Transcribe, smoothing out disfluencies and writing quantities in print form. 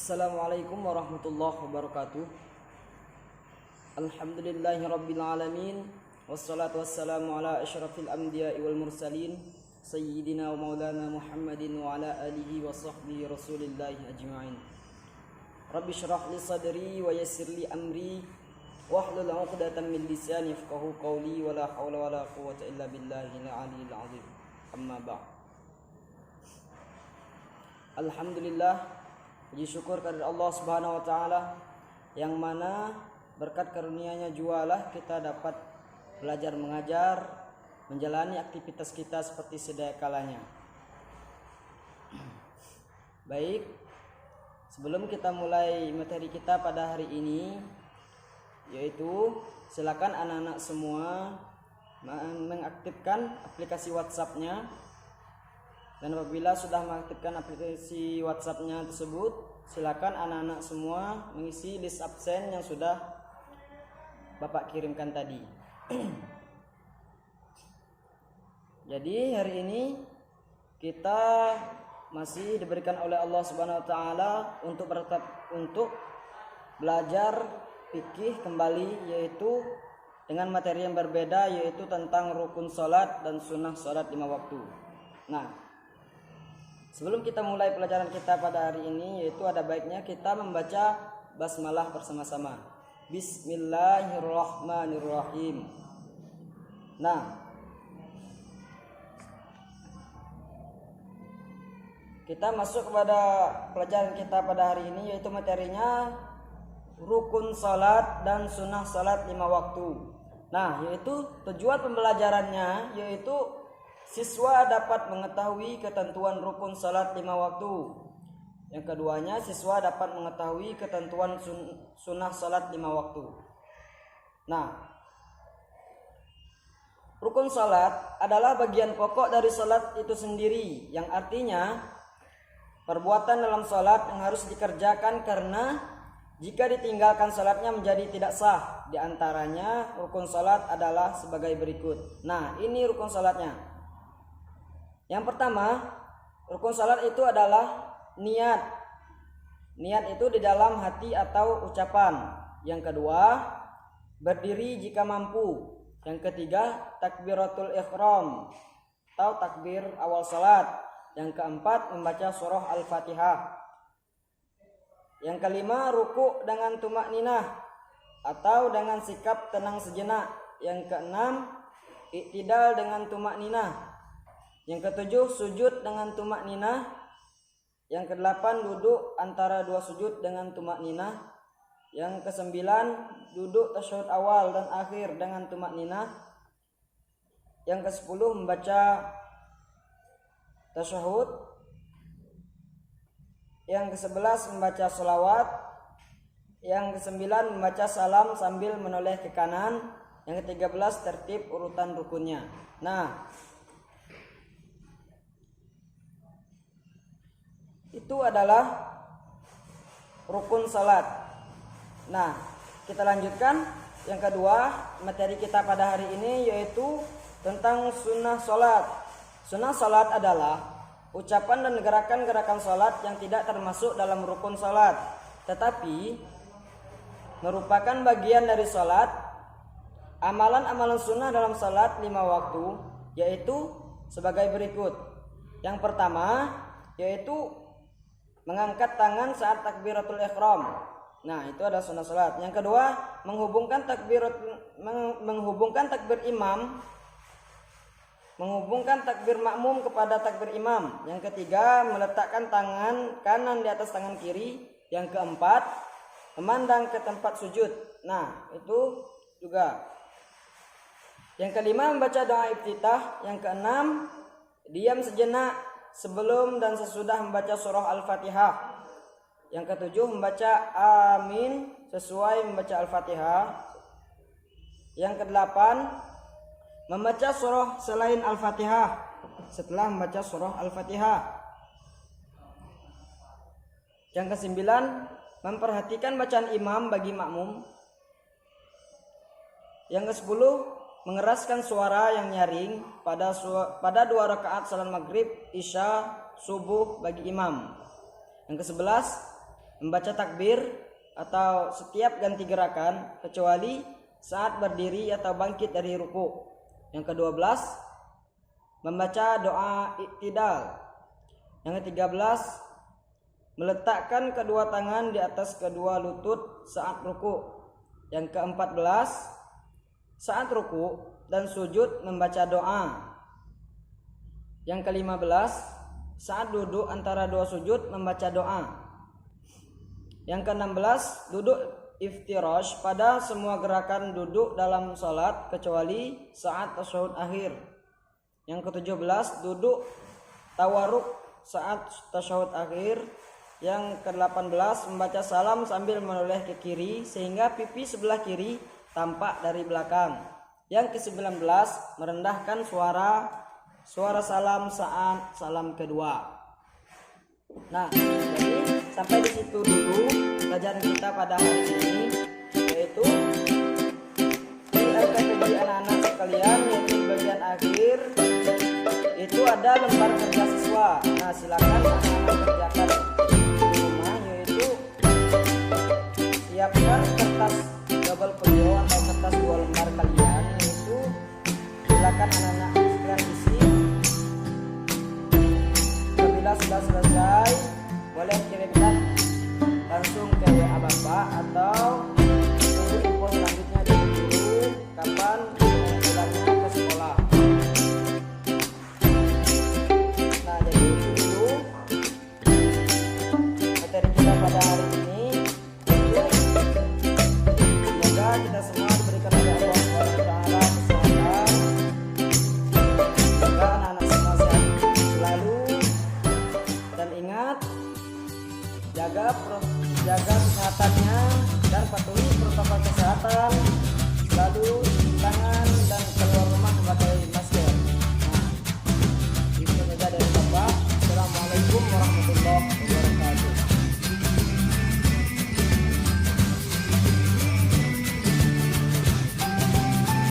Assalamualaikum warahmatullahi wabarakatuh. Alhamdulillahi rabbil alamin. Wassalatu wassalamu ala asyrafil anbiya'i wal mursalin Sayyidina wa maulana Muhammadin wa ala alihi wa sahbihi rasulillahi ajma'in. Rabbi syrah li sadri wa yassir li amri wahlul 'uqdatam min lisani yafqahu qawli wa la hawla wa la quwwata illa billahil aliyyil azim. Amma ba'd. Alhamdulillah, puji syukur kepada Allah Subhanahu wa taala yang mana berkat karunia-Nya jualah kita dapat belajar mengajar, menjalani aktivitas kita seperti sedia kalanya. Baik, sebelum kita mulai materi kita pada hari ini, yaitu silakan anak-anak semua mengaktifkan aplikasi WhatsApp-nya. Dan apabila sudah mengaktifkan aplikasi WhatsApp-nya tersebut, silakan anak-anak semua mengisi list absen yang sudah Bapak kirimkan tadi. Jadi hari ini kita masih diberikan oleh Allah Subhanahu wa taala untuk belajar fikih kembali, yaitu dengan materi yang berbeda, yaitu tentang rukun salat dan sunnah salat 5 waktu. Nah, sebelum kita mulai pelajaran kita pada hari ini, yaitu ada baiknya kita membaca basmalah bersama-sama. Bismillahirrahmanirrahim. Nah, kita masuk kepada pelajaran kita pada hari ini, yaitu materinya rukun salat dan sunnah salat 5 waktu. Nah, yaitu tujuan pembelajarannya yaitu siswa dapat mengetahui ketentuan rukun salat 5 waktu. Yang keduanya, siswa dapat mengetahui ketentuan sunnah salat 5 waktu. Nah, rukun salat adalah bagian pokok dari salat itu sendiri, yang artinya perbuatan dalam salat yang harus dikerjakan karena jika ditinggalkan salatnya menjadi tidak sah. Di antaranya rukun salat adalah sebagai berikut. Nah, ini rukun salatnya. Yang pertama, rukun salat itu adalah niat. Niat itu di dalam hati atau ucapan. Yang kedua, berdiri jika mampu. Yang ketiga, takbiratul ihram atau takbir awal salat. Yang keempat, membaca surah Al-Fatihah. Yang kelima, ruku' dengan tumak ninah atau dengan sikap tenang sejenak. Yang keenam, iktidal dengan tumak ninah. Yang ketujuh, sujud dengan tumak ninah. Yang kedelapan, duduk antara dua sujud dengan tumak ninah. Yang kesembilan, duduk tasyahud awal dan akhir dengan tumak ninah. Yang kesepuluh, membaca tasyahud. Yang kesebelas, membaca sholawat. Yang kesembilan, membaca salam sambil menoleh ke kanan. Yang ke-13, tertib urutan rukunnya. Nah, itu adalah rukun salat. Nah, kita lanjutkan. Yang kedua, materi kita pada hari ini yaitu tentang sunnah salat. Sunnah salat adalah ucapan dan gerakan-gerakan salat yang tidak termasuk dalam rukun salat, tetapi merupakan bagian dari salat. Amalan-amalan sunnah dalam salat 5 waktu yaitu sebagai berikut. Yang pertama yaitu mengangkat tangan saat takbiratul ihram. Nah, itu ada sunnah salat. Yang kedua, menghubungkan takbir imam, menghubungkan takbir makmum kepada takbir imam. Yang ketiga, meletakkan tangan kanan di atas tangan kiri. Yang keempat, memandang ke tempat sujud. Nah, itu juga. Yang kelima, membaca doa iftitah. Yang keenam, diam sejenak sebelum dan sesudah membaca surah Al-Fatihah. Yang ketujuh, membaca amin sesuai membaca Al-Fatihah. Yang kedelapan, membaca surah selain Al-Fatihah setelah membaca surah Al-Fatihah. Yang kesembilan, memperhatikan bacaan imam bagi makmum. Yang kesepuluh, mengeraskan suara yang nyaring pada 2 rakaat salat maghrib, isya, subuh bagi imam. Yang ke-11, membaca takbir atau setiap ganti gerakan kecuali saat berdiri atau bangkit dari ruku. Yang ke-12, membaca doa iktidal. Yang ke-13, meletakkan kedua tangan di atas kedua lutut saat ruku. Yang ke-14, saat ruku dan sujud membaca doa. Yang ke-15, saat duduk antara dua sujud membaca doa. Yang ke-16, duduk iftirash pada semua gerakan duduk dalam salat kecuali saat tasyahud akhir. Yang ke-17, duduk tawaruk saat tasyahud akhir. Yang ke-18, membaca salam sambil menoleh ke kiri sehingga pipi sebelah kiri tampak dari belakang. Yang ke-19, merendahkan suara salam saat salam kedua. Nah, jadi sampai di situ dulu pelajaran kita pada hari ini, yaitu bagi anak-anak sekalian, yaitu bagian akhir itu ada lembar kerja siswa. Nah, silakan anak-anak kerjakan di rumah, yaitu siapkan kertas double folio atau kertas 2 lembar kalian, yaitu silakan anak-anak sekalian isi. Apabila sudah selesai, boleh kirimkan langsung ke WA Bapak atau tunggu info selanjutnya dari guru kapan pulangnya ke sekolah. Nah, jadi itu dulu materi kita pada hari ini. Semoga kita semua diberikan oleh Allah SWT kesehatan. Semoga anak-anak semua sehat selalu, dan ingat jaga